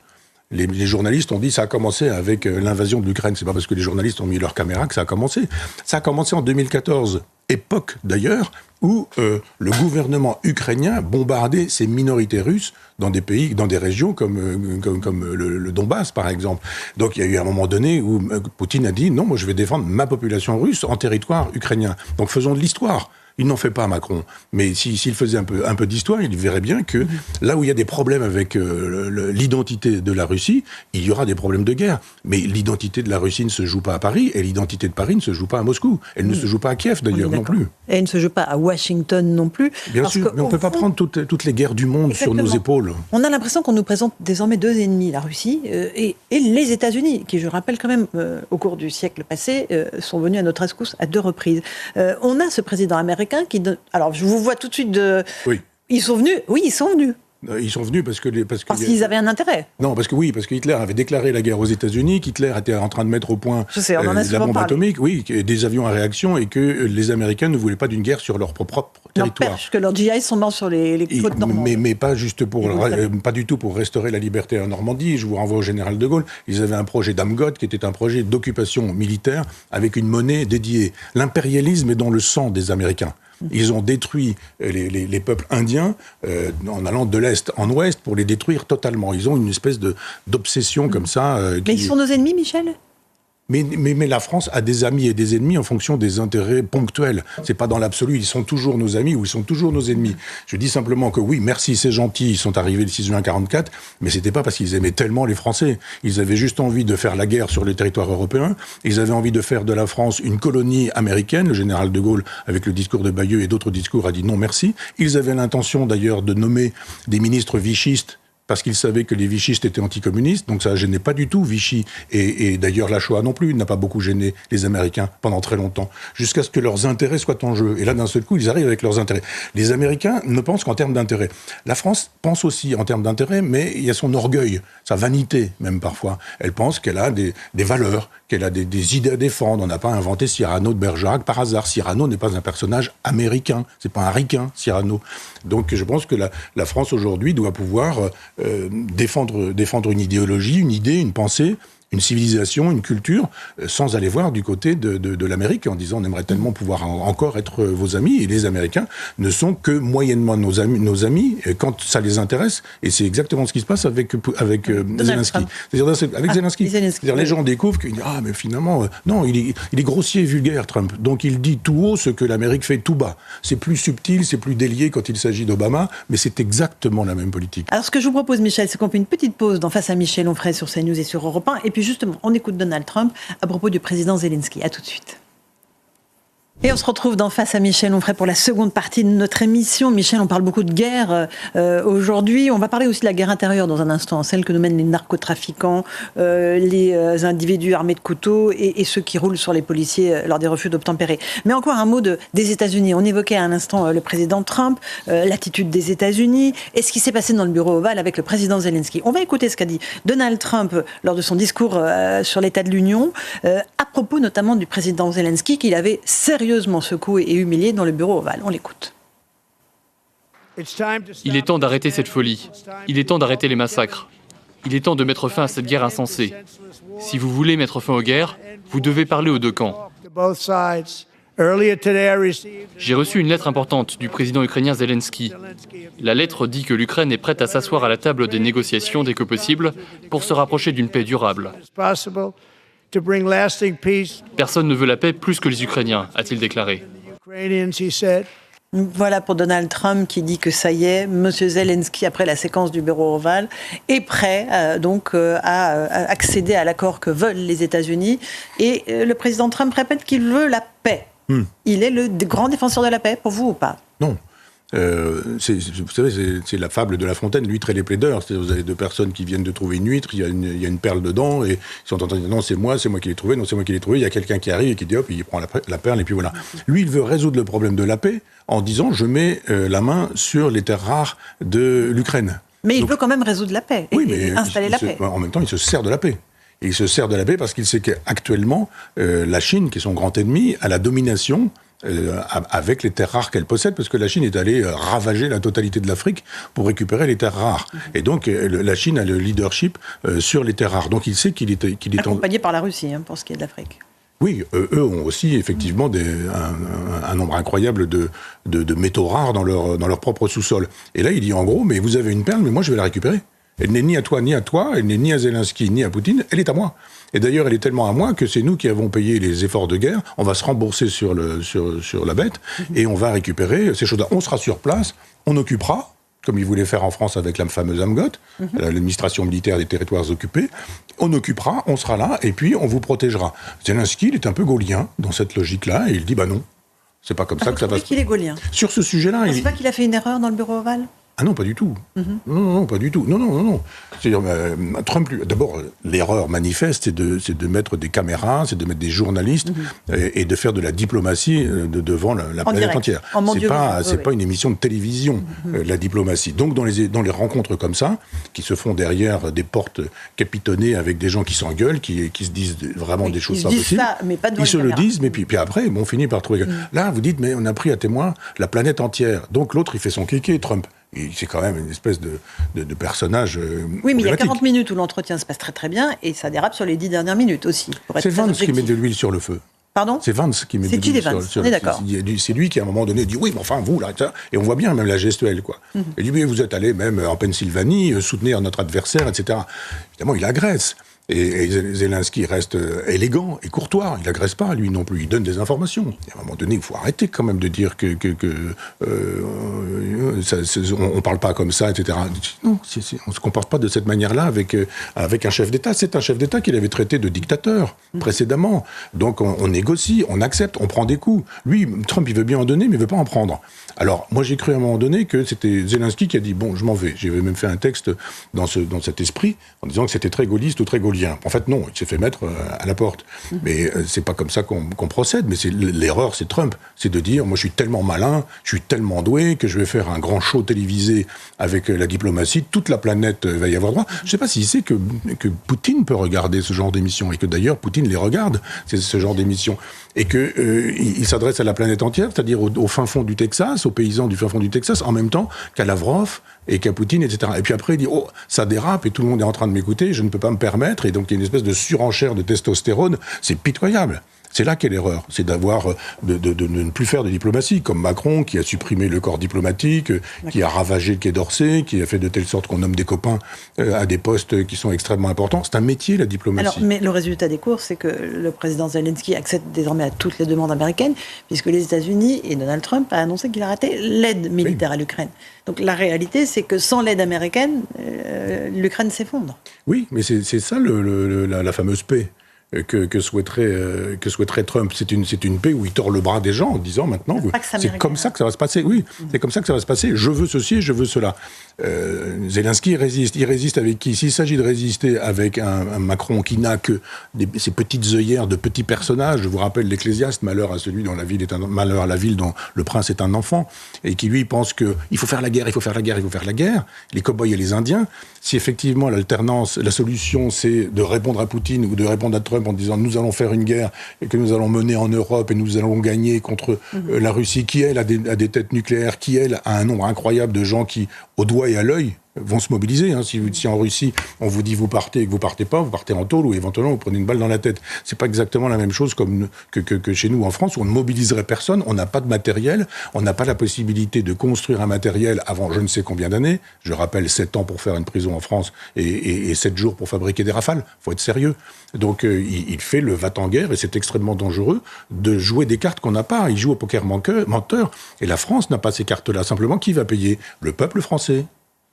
Les journalistes ont dit que ça a commencé avec l'invasion de l'Ukraine. C'est pas parce que les journalistes ont mis leur caméra que ça a commencé. Ça a commencé en 2014. Époque, d'ailleurs, où le gouvernement ukrainien bombardait ces minorités russes dans des pays, dans des régions comme le Donbass, par exemple. Donc il y a eu un moment donné où Poutine a dit « Non, moi je vais défendre ma population russe en territoire ukrainien. Donc faisons de l'histoire ». Il n'en fait pas, Macron. Mais s'il faisait un peu d'histoire, il verrait bien que là où il y a des problèmes avec l'identité de la Russie, il y aura des problèmes de guerre. Mais l'identité de la Russie ne se joue pas à Paris, et l'identité de Paris ne se joue pas à Moscou. Elle ne se joue pas à Kiev, d'ailleurs, non plus. Et elle ne se joue pas à Washington non plus. Bien sûr, mais on ne peut pas prendre toutes les guerres du monde sur nos épaules. On a l'impression qu'on nous présente désormais deux ennemis, la Russie et les États-Unis, qui, je rappelle quand même, au cours du siècle passé, sont venus à notre rescousse à 2 reprises. On a ce président américain qui... Alors, je vous vois tout de suite de... Oui. Ils sont venus. Oui, ils sont venus. Ils sont venus parce qu'ils avaient un intérêt. Non, parce que Hitler avait déclaré la guerre aux États-Unis, qu'Hitler était en train de mettre au point la bombe atomique, des avions à réaction, et que les Américains ne voulaient pas d'une guerre sur leur propre territoire. N'empêche que leurs GI sont morts sur les côtes normandes. Mais pas du tout pour restaurer la liberté en Normandie. Je vous renvoie au général de Gaulle. Ils avaient un projet d'Amgod qui était un projet d'occupation militaire avec une monnaie dédiée. L'impérialisme est dans le sang des Américains. Ils ont détruit les peuples indiens en allant de l'Est en Ouest pour les détruire totalement. Ils ont une espèce d'obsession comme ça. Mais ils sont nos ennemis, Michel ? Mais la France a des amis et des ennemis en fonction des intérêts ponctuels. C'est pas dans l'absolu, ils sont toujours nos amis ou ils sont toujours nos ennemis. Je dis simplement que oui, merci, c'est gentil, ils sont arrivés le 6 juin 1944, mais c'était pas parce qu'ils aimaient tellement les Français. Ils avaient juste envie de faire la guerre sur le territoire européen, ils avaient envie de faire de la France une colonie américaine. Le général de Gaulle, avec le discours de Bayeux et d'autres discours, a dit non merci. Ils avaient l'intention d'ailleurs de nommer des ministres vichistes, parce qu'ils savaient que les vichistes étaient anticommunistes, donc ça ne gênait pas du tout Vichy. Et d'ailleurs, la Shoah non plus n'a pas beaucoup gêné les Américains pendant très longtemps, jusqu'à ce que leurs intérêts soient en jeu. Et là, d'un seul coup, ils arrivent avec leurs intérêts. Les Américains ne pensent qu'en termes d'intérêts. La France pense aussi en termes d'intérêts, mais il y a son orgueil, sa vanité même parfois. Elle pense qu'elle a des valeurs, qu'elle a des idées à défendre. On n'a pas inventé Cyrano de Bergerac par hasard. Cyrano n'est pas un personnage américain, c'est pas un ricain, Cyrano. Donc je pense que la France aujourd'hui doit pouvoir défendre une idéologie, une idée, une pensée, une civilisation, une culture, sans aller voir du côté de l'Amérique en disant on aimerait tellement pouvoir encore être vos amis. Et les Américains ne sont que moyennement nos amis quand ça les intéresse. Et c'est exactement ce qui se passe avec Zelensky. C'est-à-dire avec Zelensky. C'est-à-dire les gens découvrent qu'ils disent mais finalement non, il est grossier et vulgaire Trump. Donc il dit tout haut ce que l'Amérique fait tout bas. C'est plus subtil, c'est plus délié quand il s'agit d'Obama, mais c'est exactement la même politique. Alors ce que je vous propose, Michel, c'est qu'on fait une petite pause dans Face à Michel Onfray sur CNews et sur Europe 1, et puis justement, on écoute Donald Trump à propos du président Zelensky. À tout de suite. Et on se retrouve dans Face à Michel Onfray pour la seconde partie de notre émission. Michel, on parle beaucoup de guerre aujourd'hui. On va parler aussi de la guerre intérieure dans un instant, celle que nous mènent les narcotrafiquants, les individus armés de couteaux et ceux qui roulent sur les policiers lors des refus d'obtempérer. Mais encore un mot des États-Unis. On évoquait à un instant le président Trump, l'attitude des États-Unis et ce qui s'est passé dans le bureau ovale avec le président Zelensky. On va écouter ce qu'a dit Donald Trump lors de son discours sur l'état de l'Union, à propos notamment du président Zelensky qu'il avait sérieusement secoué et humilié dans le bureau ovale. On l'écoute. Il est temps d'arrêter cette folie. Il est temps d'arrêter les massacres. Il est temps de mettre fin à cette guerre insensée. Si vous voulez mettre fin aux guerres, vous devez parler aux deux camps. J'ai reçu une lettre importante du président ukrainien Zelensky. La lettre dit que l'Ukraine est prête à s'asseoir à la table des négociations dès que possible pour se rapprocher d'une paix durable. Personne ne veut la paix plus que les Ukrainiens, a-t-il déclaré. Voilà pour Donald Trump qui dit que ça y est, M. Zelensky, après la séquence du bureau ovale, est prêt à accéder à l'accord que veulent les États-Unis. Et le président Trump répète qu'il veut la paix. Il est le grand défenseur de la paix, pour vous ou pas ? Non. Vous savez, c'est la fable de La Fontaine, l'huître et les plaideurs. Vous avez deux personnes qui viennent de trouver une huître, il y a une perle dedans, et ils sont en train de dire non, c'est moi qui l'ai trouvé, non, c'est moi qui l'ai trouvé. Il y a quelqu'un qui arrive et qui dit hop, il prend la perle, et puis voilà. Lui, il veut résoudre le problème de la paix en disant je mets la main sur les terres rares de l'Ukraine. Mais il veut quand même résoudre la paix et installer la paix. En même temps, il se sert de la paix. Et il se sert de la paix parce qu'il sait qu'actuellement, la Chine, qui est son grand ennemi, a la domination avec les terres rares qu'elle possède, parce que la Chine est allée ravager la totalité de l'Afrique pour récupérer les terres rares. Et donc, la Chine a le leadership sur les terres rares. Donc, il sait qu'il est accompagné par la Russie, pour ce qui est de l'Afrique. Oui, eux ont aussi effectivement un nombre incroyable de métaux rares dans leur propre sous-sol. Et là, il dit en gros, mais vous avez une perle, mais moi je vais la récupérer. Elle n'est ni à toi, elle n'est ni à Zelensky, ni à Poutine, elle est à moi. Et d'ailleurs, elle est tellement à moi que c'est nous qui avons payé les efforts de guerre, on va se rembourser sur la bête, et on va récupérer ces choses-là. On sera sur place, on occupera, comme ils voulaient faire en France avec la fameuse AMGOT, l'administration militaire des territoires occupés, on occupera, on sera là, et puis on vous protégera. Zelensky, il est un peu gaullien dans cette logique-là, et il dit, non, c'est pas comme ça que ça va se passer. Qu'il est gaullien. Sur ce sujet-là... C'est pas qu'il a fait une erreur dans le bureau ovale ? Ah non, pas du tout. Non, pas du tout. Non. C'est-à-dire, Trump, d'abord, l'erreur manifeste, c'est de mettre des caméras, c'est de mettre des journalistes et de faire de la diplomatie devant la planète entière. C'est pas une émission de télévision, la diplomatie. Donc, dans les rencontres comme ça, qui se font derrière des portes capitonnées avec des gens qui s'engueulent, qui se disent vraiment des choses pas possibles. Ils se le disent, mais puis après, on finit par trouver... Là, vous dites, mais on a pris à témoin la planète entière. Donc, l'autre, il fait son kéké, Trump. Et c'est quand même une espèce de personnage Oui, mais il y a 40 minutes où l'entretien se passe très très bien, et ça dérape sur les 10 dernières minutes aussi. C'est Vance qui met de l'huile sur le feu. Pardon ? C'est Vance qui met de l'huile sur le feu. On est d'accord. C'est lui qui, à un moment donné, dit oui, mais enfin, vous, là, et on voit bien même la gestuelle, quoi. Il dit, mais vous êtes allé même en Pennsylvanie soutenir notre adversaire, etc. Évidemment, il agresse. Et Zelensky reste élégant et courtois. Il n'agresse pas, lui non plus. Il donne des informations. Et à un moment donné, il faut arrêter quand même de dire on ne parle pas comme ça, etc. Non, on ne se comporte pas de cette manière-là avec un chef d'État. C'est un chef d'État qu'il avait traité de dictateur précédemment. Donc on négocie, on accepte, on prend des coups. Lui, Trump, il veut bien en donner, mais il ne veut pas en prendre. Alors, moi, j'ai cru à un moment donné que c'était Zelensky qui a dit « Bon, je m'en vais ». J'avais même fait un texte dans cet esprit, en disant que c'était très gaulliste ou très gaullien. En fait, non, il s'est fait mettre à la porte. Mais c'est pas comme ça qu'on procède. Mais l'erreur, c'est Trump. C'est de dire « Moi, je suis tellement malin, je suis tellement doué que je vais faire un grand show télévisé avec la diplomatie. Toute la planète va y avoir droit. » Je ne sais pas s'il sait que Poutine peut regarder ce genre d'émissions et que d'ailleurs, Poutine les regarde, ce genre d'émissions. Et qu'il s'adresse à la planète entière, c'est-à-dire au fin fond du Texas, aux paysans du fin fond du Texas, en même temps qu'à Lavrov et qu'à Poutine, etc. Et puis après, il dit « Oh, ça dérape et tout le monde est en train de m'écouter, je ne peux pas me permettre. » Et donc, il y a une espèce de surenchère de testostérone. C'est pitoyable. C'est là qu'est l'erreur, c'est de ne plus faire de diplomatie, comme Macron qui a supprimé le corps diplomatique, qui a ravagé le Quai d'Orsay, qui a fait de telle sorte qu'on nomme des copains à des postes qui sont extrêmement importants. C'est un métier, la diplomatie. Alors, mais le résultat des courses, c'est que le président Zelensky accède désormais à toutes les demandes américaines, puisque les États-Unis et Donald Trump a annoncé qu'il a raté l'aide militaire à l'Ukraine. Donc la réalité, c'est que sans l'aide américaine, l'Ukraine s'effondre. Oui, mais c'est ça la fameuse paix que souhaiterait Trump. C'est une paix où il tord le bras des gens en disant maintenant, c'est comme ça que ça va se passer. Oui, c'est comme ça que ça va se passer. Je veux ceci et je veux cela. Zelensky résiste. Il résiste avec qui? S'il s'agit de résister avec un Macron qui n'a que ces petites œillères de petits personnages, je vous rappelle l'Ecclésiaste, malheur à celui dont malheur à la ville dont le prince est un enfant, et qui lui pense qu'il faut faire la guerre, il faut faire la guerre, il faut faire la guerre, les cow-boys et les Indiens. Si effectivement l'alternance, la solution, c'est de répondre à Poutine ou de répondre à Trump en disant nous allons faire une guerre et que nous allons mener en Europe et nous allons gagner contre la Russie qui, elle, a des têtes nucléaires, qui, elle, a un nombre incroyable de gens qui, au doigt et à l'œil, vont se mobiliser. Si en Russie, on vous dit vous partez et que vous partez pas, vous partez en tôle ou éventuellement vous prenez une balle dans la tête. C'est pas exactement la même chose que chez nous en France où on ne mobiliserait personne, on n'a pas de matériel, on n'a pas la possibilité de construire un matériel avant je ne sais combien d'années. Je rappelle 7 ans pour faire une prison en France et 7 jours pour fabriquer des Rafales. Faut être sérieux. Donc il fait le va-t-en-guerre et c'est extrêmement dangereux de jouer des cartes qu'on n'a pas. Il joue au poker menteur et la France n'a pas ces cartes-là. Simplement, qui va payer? Le peuple français.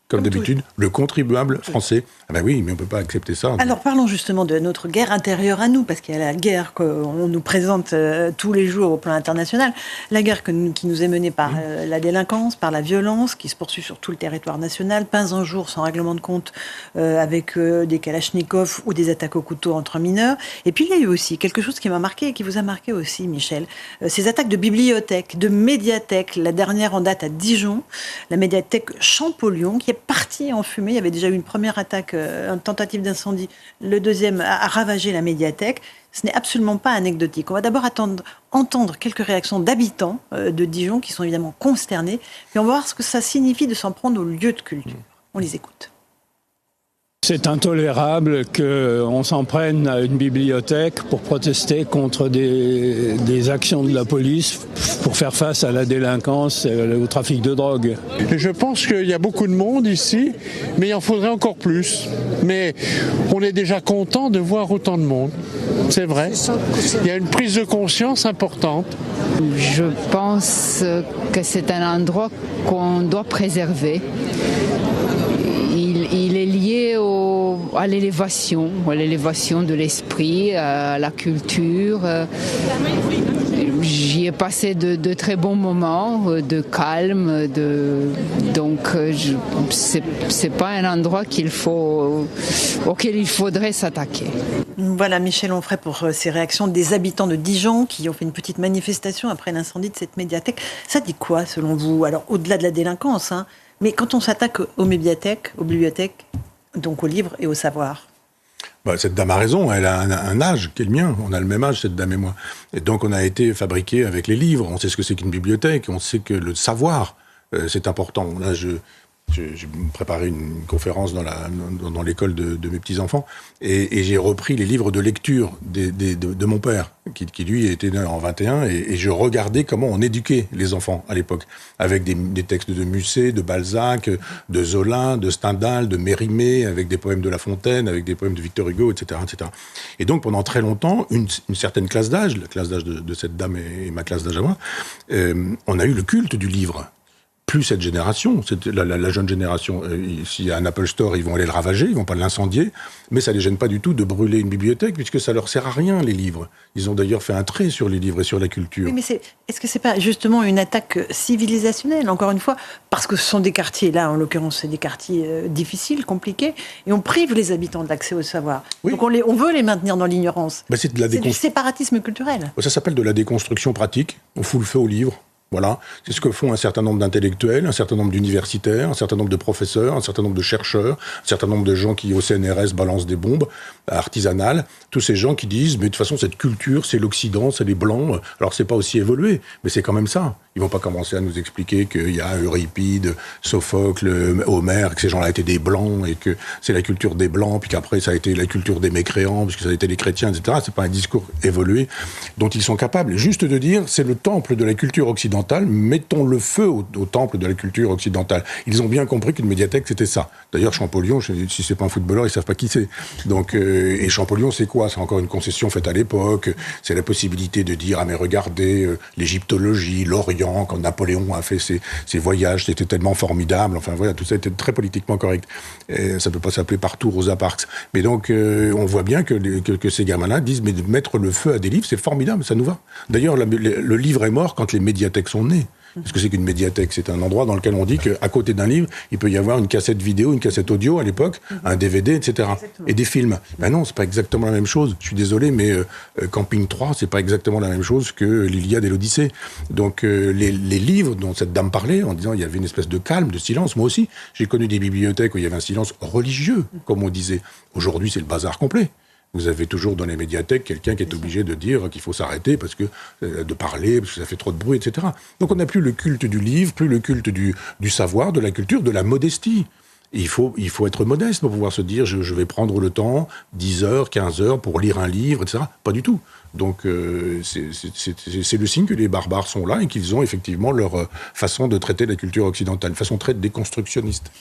Comme d'habitude, le contribuable français. Ah ben oui, mais on ne peut pas accepter ça. Alors parlons justement de notre guerre intérieure à nous, parce qu'il y a la guerre qu'on nous présente tous les jours au plan international, la guerre qui nous est menée par la délinquance, par la violence, qui se poursuit sur tout le territoire national, pas un jour sans règlement de compte avec des kalachnikovs ou des attaques au couteau entre mineurs. Et puis il y a eu aussi quelque chose qui m'a marqué et qui vous a marqué aussi, Michel, ces attaques de bibliothèques, de médiathèques. La dernière en date à Dijon, la médiathèque Champollion, qui est partie en fumée. Il y avait déjà eu une première attaque, une tentative d'incendie. Le deuxième a ravagé la médiathèque. Ce n'est absolument pas anecdotique. On va d'abord entendre quelques réactions d'habitants de Dijon qui sont évidemment consternés. Puis on va voir ce que ça signifie de s'en prendre aux lieux de culture. On les écoute. C'est intolérable qu'on s'en prenne à une bibliothèque pour protester contre des actions de la police pour faire face à la délinquance et au trafic de drogue. Je pense qu'il y a beaucoup de monde ici, mais il en faudrait encore plus. Mais on est déjà content de voir autant de monde. C'est vrai. Il y a une prise de conscience importante. Je pense que c'est un endroit qu'on doit préserver. Il est lié à l'élévation de l'esprit, à la culture. J'y ai passé de très bons moments, de calme, donc c'est pas un endroit auquel il faudrait s'attaquer. Voilà Michel Onfray pour ces réactions des habitants de Dijon qui ont fait une petite manifestation après l'incendie de cette médiathèque. Ça dit quoi selon vous? Alors au-delà de la délinquance, mais quand on s'attaque aux médiathèques, aux bibliothèques, donc aux livres et au savoir. Cette dame a raison, elle a un âge qui est le mien. On a le même âge, cette dame et moi. Et donc on a été fabriqués avec les livres. On sait ce que c'est qu'une bibliothèque. On sait que le savoir, c'est important. Là, J'ai préparé une conférence dans l'école de mes petits-enfants et j'ai repris les livres de lecture de mon père, qui lui était né en 21, et je regardais comment on éduquait les enfants à l'époque, avec des textes de Musset, de Balzac, de Zola, de Stendhal, de Mérimée, avec des poèmes de La Fontaine, avec des poèmes de Victor Hugo, etc. etc. Et donc pendant très longtemps, une certaine classe d'âge, la classe d'âge de cette dame et ma classe d'âge à moi, on a eu le culte du livre. Plus cette génération, la jeune génération, s'il y a un Apple Store, ils vont aller le ravager, ils vont pas l'incendier, mais ça les gêne pas du tout de brûler une bibliothèque, puisque ça leur sert à rien, les livres. Ils ont d'ailleurs fait un trait sur les livres et sur la culture. Oui, mais est-ce que c'est pas justement une attaque civilisationnelle, encore une fois, parce que ce sont des quartiers, là, en l'occurrence, c'est des quartiers difficiles, compliqués, et on prive les habitants de l'accès au savoir. Oui. Donc on veut les maintenir dans l'ignorance. Ben, c'est du séparatisme culturel. Ça s'appelle de la déconstruction pratique. On fout le feu aux livres. Voilà, c'est ce que font un certain nombre d'intellectuels, un certain nombre d'universitaires, un certain nombre de professeurs, un certain nombre de chercheurs, un certain nombre de gens qui, au CNRS, balancent des bombes artisanales. Tous ces gens qui disent, mais de toute façon, cette culture, c'est l'Occident, c'est les Blancs. Alors, c'est pas aussi évolué, mais c'est quand même ça. Ils vont pas commencer à nous expliquer qu'il y a Euripide, Sophocle, Homère, que ces gens-là étaient des Blancs et que c'est la culture des Blancs, puis qu'après, ça a été la culture des mécréants, puisque ça a été les chrétiens, etc. C'est pas un discours évolué dont ils sont capables. Juste de dire, c'est le temple de la culture occidentale. Mettons le feu au temple de la culture occidentale. Ils ont bien compris qu'une médiathèque, c'était ça. D'ailleurs, Champollion, si c'est pas un footballeur, ils savent pas qui c'est. Donc, et Champollion, c'est quoi? C'est encore une concession faite à l'époque. C'est la possibilité de dire, ah mais regardez, l'égyptologie, l'Orient, quand Napoléon a fait ses voyages, c'était tellement formidable. Enfin voilà, tout ça était très politiquement correct. Et ça peut pas s'appeler partout Rosa Parks. Mais donc, on voit bien que ces gamins-là disent, mais de mettre le feu à des livres, c'est formidable, ça nous va. D'ailleurs, le livre est mort quand les médiathèques sont nées. Qu'est-ce que c'est qu'une médiathèque? C'est un endroit dans lequel on dit qu'à côté d'un livre, il peut y avoir une cassette vidéo, une cassette audio à l'époque, un DVD, etc. Exactement. Et des films. Ben non, c'est pas exactement la même chose. Je suis désolé, mais Camping 3, c'est pas exactement la même chose que l'Iliade et l'Odyssée. Donc les livres dont cette dame parlait, en disant il y avait une espèce de calme, de silence. Moi aussi, j'ai connu des bibliothèques où il y avait un silence religieux, comme on disait. Aujourd'hui, c'est le bazar complet. Vous avez toujours dans les médiathèques quelqu'un qui est obligé de dire qu'il faut s'arrêter parce que de parler, parce que ça fait trop de bruit, etc. Donc on n'a plus le culte du livre, plus le culte du savoir, de la culture, de la modestie. Et il faut être modeste pour pouvoir se dire je vais prendre le temps, 10 heures, 15 heures pour lire un livre, etc. Pas du tout. Donc c'est le signe que les barbares sont là et qu'ils ont effectivement leur façon de traiter la culture occidentale, une façon très déconstructionniste.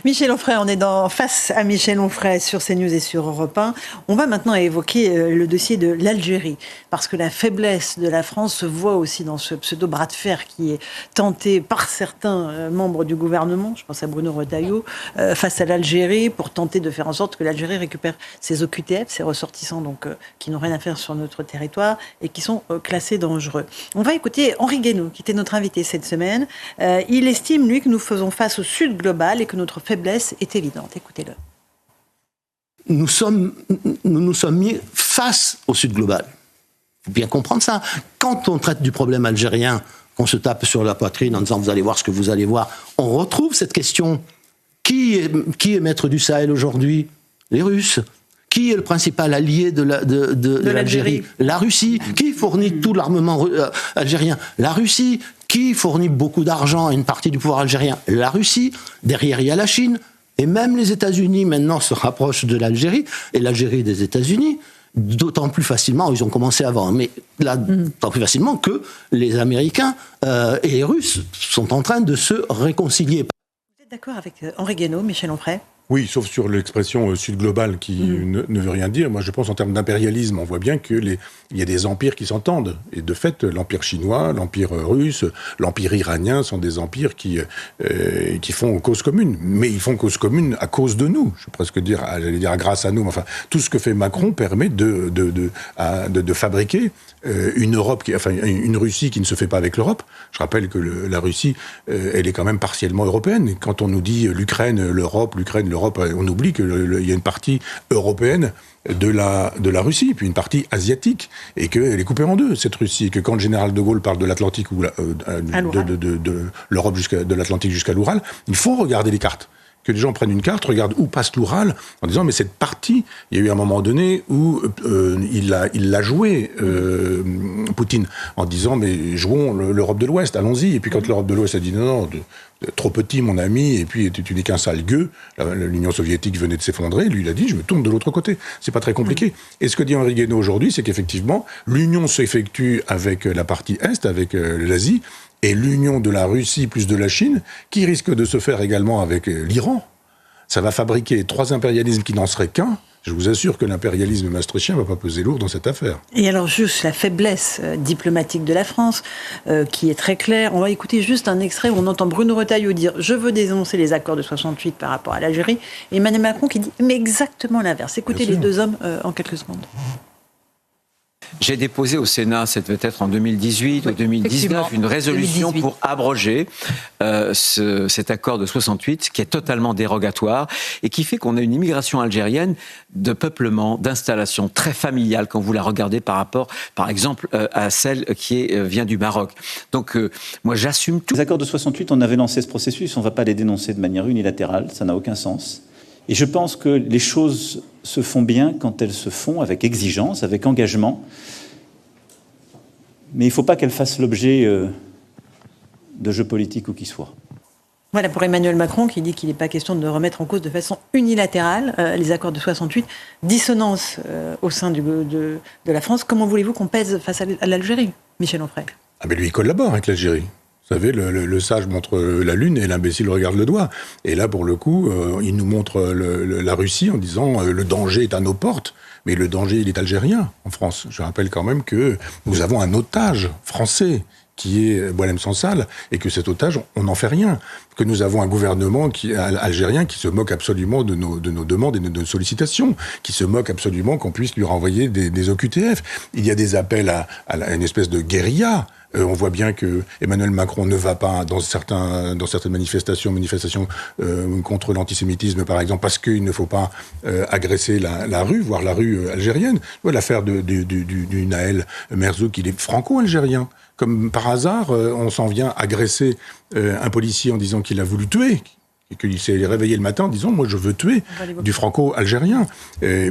Michel Onfray, on est face à Michel Onfray sur CNews et sur Europe 1. On va maintenant évoquer le dossier de l'Algérie, parce que la faiblesse de la France se voit aussi dans ce pseudo-bras de fer qui est tenté par certains membres du gouvernement, je pense à Bruno Retailleau, face à l'Algérie, pour tenter de faire en sorte que l'Algérie récupère ses OQTF, ses ressortissants donc, qui n'ont rien à faire sur notre territoire et qui sont classés dangereux. On va écouter Henri Guénaud, qui était notre invité cette semaine. Il estime, lui, que nous faisons face au Sud global et que notre faiblesse est évidente. Écoutez-le. Nous nous sommes mis face au Sud global. Il faut bien comprendre ça. Quand on traite du problème algérien, qu'on se tape sur la poitrine en disant « vous allez voir ce que vous allez voir », on retrouve cette question. Qui est maître du Sahel aujourd'hui? Les Russes. Qui est le principal allié de l'Algérie? La Russie. Qui fournit tout l'armement algérien? La Russie. Qui fournit beaucoup d'argent à une partie du pouvoir algérien? La Russie. Derrière, il y a la Chine. Et même les États-Unis, maintenant, se rapprochent de l'Algérie. Et l'Algérie des États-Unis, d'autant plus facilement, ils ont commencé avant, mais là, d'autant plus facilement que les Américains et les Russes sont en train de se réconcilier. Vous êtes d'accord avec Henri Guénaud, Michel Onfray? Oui, sauf sur l'expression sud global qui ne veut rien dire. Moi, je pense en termes d'impérialisme, on voit bien qu'il y a des empires qui s'entendent. Et de fait, l'empire chinois, l'empire russe, l'empire iranien sont des empires qui font cause commune. Mais ils font cause commune à cause de nous. Je vais presque dire, grâce à nous. Enfin, tout ce que fait Macron permet de fabriquer une Europe, une Russie qui ne se fait pas avec l'Europe. Je rappelle que la Russie, elle est quand même partiellement européenne. Et quand on nous dit l'Ukraine, l'Europe, on oublie qu'il y a une partie européenne de la Russie, puis une partie asiatique, et qu'elle est coupée en deux, cette Russie, et que quand le général de Gaulle parle de l'Atlantique ou de l'Europe de l'Atlantique jusqu'à l'Oural, il faut regarder les cartes. que les gens prennent une carte, regardent où passe l'Oural, en disant mais cette partie, il y a eu un moment donné où il l'a joué, Poutine, en disant mais jouons l'Europe de l'Ouest, allons-y. Et puis quand l'Europe de l'Ouest a dit non, trop petit mon ami, et puis tu n'es qu'un sale gueux, l'Union soviétique venait de s'effondrer, lui il a dit je me tourne de l'autre côté. C'est pas très compliqué. Et ce que dit Henri Guénaud aujourd'hui, c'est qu'effectivement l'union s'effectue avec la partie Est, avec l'Asie, et l'union de la Russie plus de la Chine, qui risque de se faire également avec l'Iran. Ça va fabriquer 3 impérialismes qui n'en seraient qu'un. Je vous assure que l'impérialisme maastrichtien ne va pas peser lourd dans cette affaire. Et alors juste la faiblesse diplomatique de la France, qui est très claire. On va écouter juste un extrait où on entend Bruno Retailleau dire « Je veux dénoncer les accords de 68 par rapport à l'Algérie » et Emmanuel Macron qui dit « Mais exactement l'inverse ». Écoutez les deux hommes en quelques secondes. J'ai déposé au Sénat, ça devait être en 2018 ou 2019, une résolution 2018. Pour abroger cet accord de 68 qui est totalement dérogatoire et qui fait qu'on a une immigration algérienne de peuplement, d'installation très familiale quand vous la regardez par rapport, par exemple, à celle qui vient du Maroc. Donc, moi, j'assume tout. Les accords de 68, on avait lancé ce processus, on ne va pas les dénoncer de manière unilatérale, ça n'a aucun sens. Et je pense que les choses se font bien quand elles se font avec exigence, avec engagement. Mais il ne faut pas qu'elles fassent l'objet de jeux politiques ou qui soient. Voilà pour Emmanuel Macron qui dit qu'il n'est pas question de remettre en cause de façon unilatérale les accords de 68. Dissonance au sein de la France. Comment voulez-vous qu'on pèse face à l'Algérie, Michel Onfray ? Ah mais lui, il collabore avec l'Algérie. Vous savez, le sage montre la lune et l'imbécile regarde le doigt. Et là, pour le coup, il nous montre la Russie en disant le danger est à nos portes. Mais le danger, il est algérien en France. Je rappelle quand même que nous avons un otage français qui est Boualem Sansal, et que cet otage, on n'en fait rien. Que nous avons un gouvernement algérien qui se moque absolument de nos demandes et de nos sollicitations, qui se moque absolument qu'on puisse lui renvoyer des OQTF. Il y a des appels à une espèce de guérilla. On voit bien que Emmanuel Macron ne va pas dans certaines manifestations contre l'antisémitisme, par exemple, parce qu'il ne faut pas agresser la rue, voire la rue algérienne. L'affaire du Naël Merzouk, il est franco-algérien. Comme par hasard, on s'en vient agresser un policier en disant qu'il a voulu tuer, et qu'il s'est réveillé le matin en disant « Moi, je veux tuer du franco-algérien ».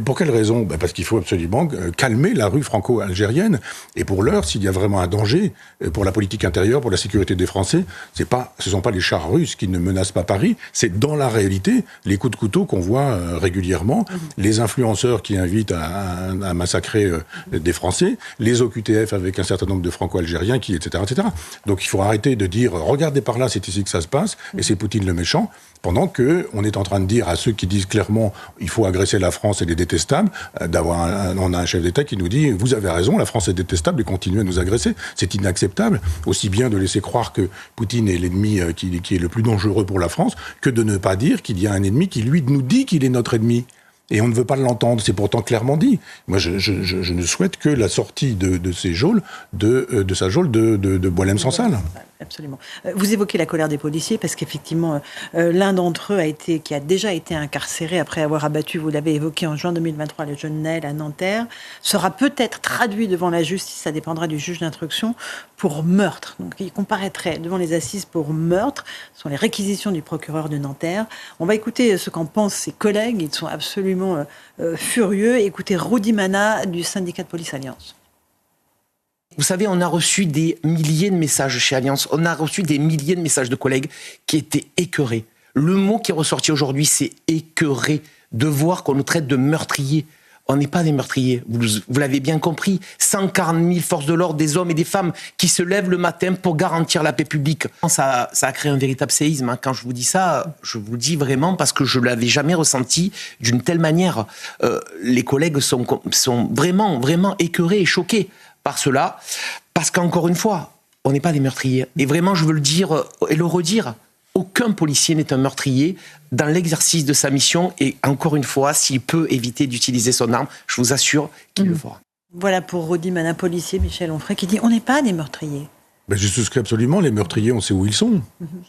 Pour quelle raison ? Parce qu'il faut absolument calmer la rue franco-algérienne. Et pour l'heure, s'il y a vraiment un danger pour la politique intérieure, pour la sécurité des Français, ce ne sont pas les chars russes qui ne menacent pas Paris, c'est dans la réalité les coups de couteau qu'on voit régulièrement, les influenceurs qui invitent à massacrer des Français, les OQTF avec un certain nombre de franco-algériens, etc., etc. Donc il faut arrêter de dire « Regardez par là, c'est ici que ça se passe, et c'est Poutine le méchant ». Pendant qu'on est en train de dire à ceux qui disent clairement il faut agresser la France, elle est détestable, on a un chef d'État qui nous dit vous avez raison, la France est détestable et continue à nous agresser. C'est inacceptable, aussi bien de laisser croire que Poutine est l'ennemi qui est le plus dangereux pour la France, que de ne pas dire qu'il y a un ennemi qui lui nous dit qu'il est notre ennemi. Et on ne veut pas l'entendre, c'est pourtant clairement dit. Moi, je ne souhaite que la sortie de ces geôles, de sa geôle de Boualem Sansal. Absolument. Vous évoquez la colère des policiers parce qu'effectivement, l'un d'entre eux qui a déjà été incarcéré après avoir abattu, vous l'avez évoqué en juin 2023, le jeune Naël à Nanterre, sera peut-être traduit devant la justice, ça dépendra du juge d'instruction, pour meurtre. Donc il comparaîtrait devant les assises pour meurtre. Ce sont les réquisitions du procureur de Nanterre. On va écouter ce qu'en pensent ses collègues. Ils sont absolument furieux. Écoutez Rudy Mana du syndicat de police Alliance. Vous savez, on a reçu des milliers de messages chez Alliance, on a reçu des milliers de messages de collègues qui étaient écœurés. Le mot qui est ressorti aujourd'hui, c'est écœuré, de voir qu'on nous traite de meurtriers. On n'est pas des meurtriers, vous l'avez bien compris. 140 000 forces de l'ordre, des hommes et des femmes qui se lèvent le matin pour garantir la paix publique. Ça a créé un véritable séisme. Quand je vous dis ça, je vous le dis vraiment parce que je ne l'avais jamais ressenti d'une telle manière. Les collègues sont vraiment, vraiment écœurés et choqués par cela, parce qu'encore une fois, on n'est pas des meurtriers. Et vraiment, je veux le dire et le redire, aucun policier n'est un meurtrier dans l'exercice de sa mission, et encore une fois, s'il peut éviter d'utiliser son arme, je vous assure qu'il le fera. Voilà pour Rudy Mana, policier, Michel Onfray, qui dit « On n'est pas des meurtriers ». Ben, je souscris absolument. Les meurtriers, on sait où ils sont.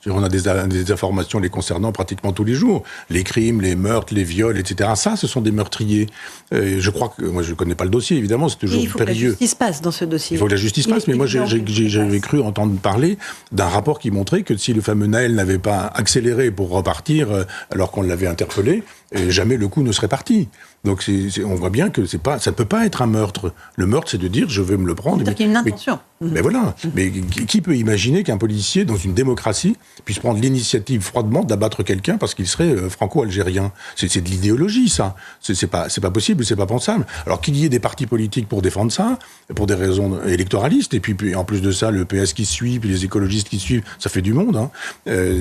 On a des informations les concernant pratiquement tous les jours. Les crimes, les meurtres, les viols, etc. Ça, ce sont des meurtriers. Je crois que... Moi, je ne connais pas le dossier, évidemment. C'est toujours périlleux. Il faut que la justice passe dans ce dossier. Il faut que la justice passe. Mais moi, j'avais cru entendre parler d'un rapport qui montrait que si le fameux Naël n'avait pas accéléré pour repartir, alors qu'on l'avait interpellé, jamais le coup ne serait parti. Donc on voit bien que ça ne peut pas être un meurtre. Le meurtre, c'est de dire je vais me le prendre. C'est-à-dire qu'il y a une intention. Mais voilà. Mais qui peut imaginer qu'un policier, dans une démocratie, puisse prendre l'initiative froidement d'abattre quelqu'un parce qu'il serait franco-algérien? C'est de l'idéologie, ça. C'est pas possible, c'est pas pensable. Alors qu'il y ait des partis politiques pour défendre ça, pour des raisons électoralistes, et puis en plus de ça, le PS qui suit, puis les écologistes qui suivent, ça fait du monde. Hein.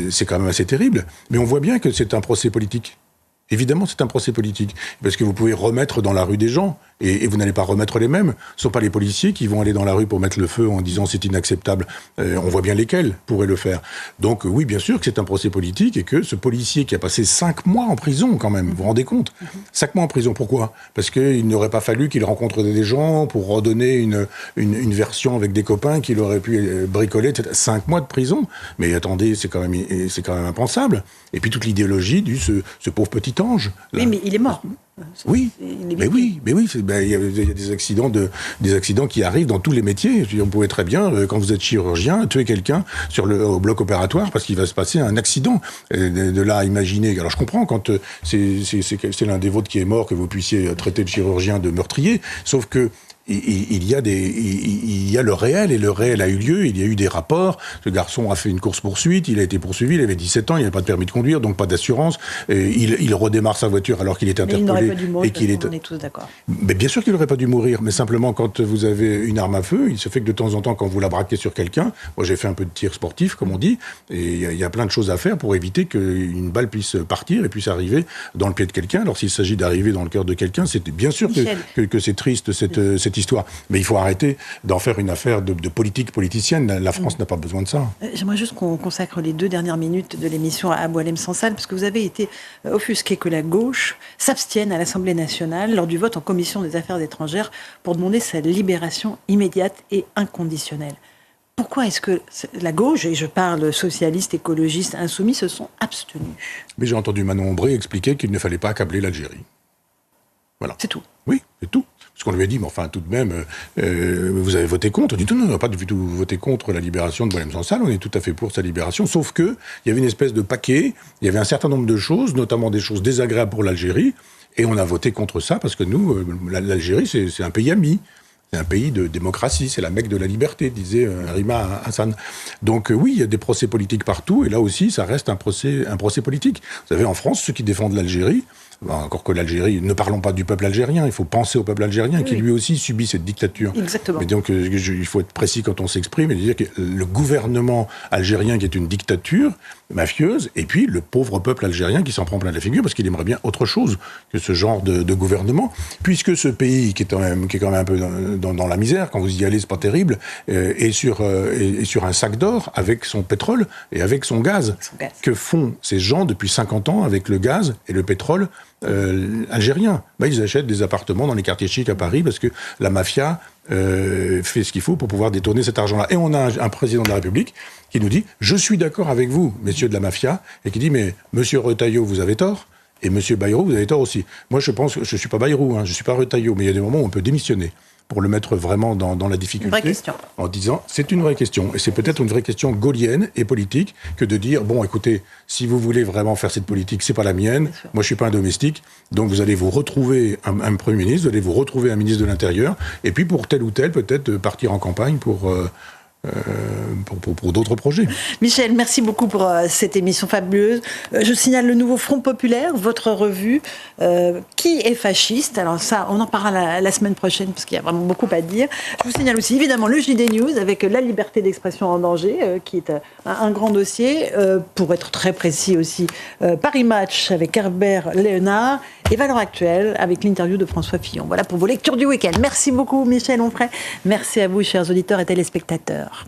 C'est quand même assez terrible. Mais on voit bien que c'est un procès politique. Évidemment, c'est un procès politique, parce que vous pouvez remettre dans la rue des gens, et vous n'allez pas remettre les mêmes. Ce ne sont pas les policiers qui vont aller dans la rue pour mettre le feu en disant c'est inacceptable. On voit bien lesquels pourraient le faire. Donc oui, bien sûr que c'est un procès politique, et que ce policier qui a passé 5 mois en prison quand même, vous vous rendez compte? 5 mois en prison, pourquoi? Parce qu'il n'aurait pas fallu qu'il rencontre des gens pour redonner une version avec des copains qu'il aurait pu bricoler, etc. 5 mois de prison. Mais attendez, c'est quand même impensable. Et puis toute l'idéologie ce pauvre petit ange. Là. Oui, mais il est mort. Oui, mais oui, il y a des accidents qui arrivent dans tous les métiers. On pourrait très bien, quand vous êtes chirurgien, tuer quelqu'un au bloc opératoire parce qu'il va se passer un accident. De là à imaginer. Alors je comprends quand c'est l'un des vôtres qui est mort que vous puissiez traiter le chirurgien de meurtrier, sauf que il y a le réel, et le réel a eu lieu, il y a eu des rapports, ce garçon a fait une course-poursuite, il a été poursuivi, il avait 17 ans, il n'avait pas de permis de conduire, donc pas d'assurance, il redémarre sa voiture alors qu'il est interpellé. Mais il n'aurait pas dû mourir, on est tous d'accord. Mais bien sûr qu'il n'aurait pas dû mourir, mais simplement quand vous avez une arme à feu, il se fait que de temps en temps, quand vous la braquez sur quelqu'un, moi j'ai fait un peu de tir sportif, comme on dit, et il y a plein de choses à faire pour éviter qu'une balle puisse partir et puisse arriver dans le pied de quelqu'un. Alors s'il s'agit d'arriver dans le cœur de quelqu'un, c'est bien sûr que c'est triste cette histoire. Mais il faut arrêter d'en faire une affaire de politique politicienne. La France n'a pas besoin de ça. J'aimerais juste qu'on consacre les 2 dernières minutes de l'émission à Boualem Sansal, parce que vous avez été offusqué que la gauche s'abstienne à l'Assemblée nationale lors du vote en commission des affaires étrangères pour demander sa libération immédiate et inconditionnelle. Pourquoi est-ce que la gauche, et je parle socialiste, écologiste, insoumis, se sont abstenus? Mais j'ai entendu Manon Ombré expliquer qu'il ne fallait pas accabler l'Algérie. Voilà. C'est tout. Oui, c'est tout. Parce qu'on lui a dit, mais enfin, tout de même, vous avez voté contre. On dit, non, on n'a pas du tout voté contre la libération de Boualem Sansal, on est tout à fait pour sa libération, sauf qu'il y avait une espèce de paquet, il y avait un certain nombre de choses, notamment des choses désagréables pour l'Algérie, et on a voté contre ça, parce que nous, l'Algérie, c'est un pays ami. C'est un pays de démocratie, c'est la Mecque de la liberté, disait Rima Hassan. Donc oui, il y a des procès politiques partout, et là aussi, ça reste un procès politique. Vous savez, en France, ceux qui défendent l'Algérie, encore que l'Algérie, ne parlons pas du peuple algérien, il faut penser au peuple algérien qui lui aussi subit cette dictature. Exactement. Mais donc il faut être précis quand on s'exprime et dire que le gouvernement algérien qui est une dictature mafieuse, et puis le pauvre peuple algérien qui s'en prend plein la figure parce qu'il aimerait bien autre chose que ce genre de gouvernement, puisque ce pays qui est quand même un peu dans la misère, quand vous y allez, c'est pas terrible, est sur un sac d'or avec son pétrole et avec son gaz. Que font ces gens depuis 50 ans avec le gaz et le pétrole algériens? Ils achètent des appartements dans les quartiers chics à Paris parce que la mafia fait ce qu'il faut pour pouvoir détourner cet argent-là. Et on a un président de la République qui nous dit « Je suis d'accord avec vous, messieurs de la mafia », et qui dit « Mais monsieur Retailleau, vous avez tort, et monsieur Bayrou, vous avez tort aussi. » Moi, je pense que je ne suis pas Bayrou, je ne suis pas Retailleau, mais il y a des moments où on peut démissionner pour le mettre vraiment dans la difficulté. Une vraie question. En disant, c'est une vraie question. Et c'est peut-être une vraie question gaulienne et politique que de dire, bon, écoutez, si vous voulez vraiment faire cette politique, c'est pas la mienne. Moi, je suis pas un domestique. Donc, vous allez vous retrouver un Premier ministre, vous allez vous retrouver un ministre de l'Intérieur. Et puis, pour tel ou tel, peut-être partir en campagne pour d'autres projets. Michel, merci beaucoup pour cette émission fabuleuse. Je signale le nouveau Front Populaire, votre revue, qui est fasciste. Alors ça, on en parlera la semaine prochaine, parce qu'il y a vraiment beaucoup à dire. Je vous signale aussi, évidemment, le JD News, avec la liberté d'expression en danger, qui est un grand dossier. Pour être très précis aussi, Paris Match, avec Herbert Léonard, et Valeurs Actuelles, avec l'interview de François Fillon. Voilà pour vos lectures du week-end. Merci beaucoup, Michel Onfray. Merci à vous, chers auditeurs et téléspectateurs.